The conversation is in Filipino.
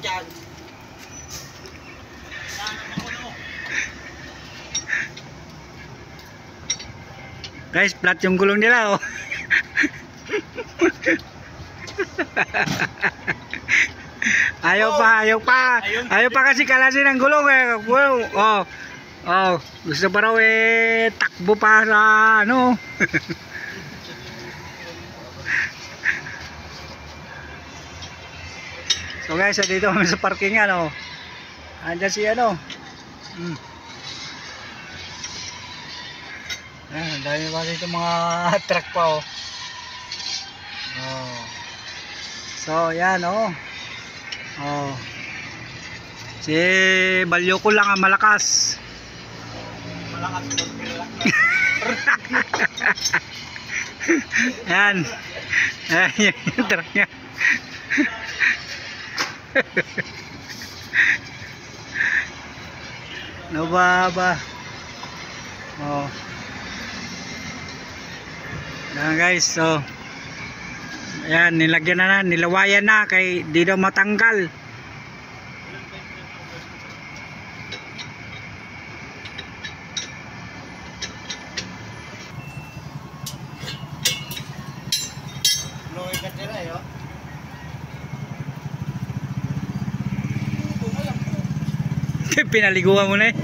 dyan. Guys, flat yung gulong nila, oh. Ayaw pa kasi kalasin ang gulong, eh. Wow. Oh. Oh, gusto pa raw takbo pa sa ano. So guys, dito kami sa parking, ano. Andiyan si ano. Ang dami pa dito mga truck pa, oh. Oh. So yan, oh. Oh. Si Balyo ko lang ang malakas. Yan. Yan yung truck niya. Nababa. Oh. Yan guys, so ayan, nilagyan na, nilawayan na kay di daw matanggal. Pinaliguan mo na eh.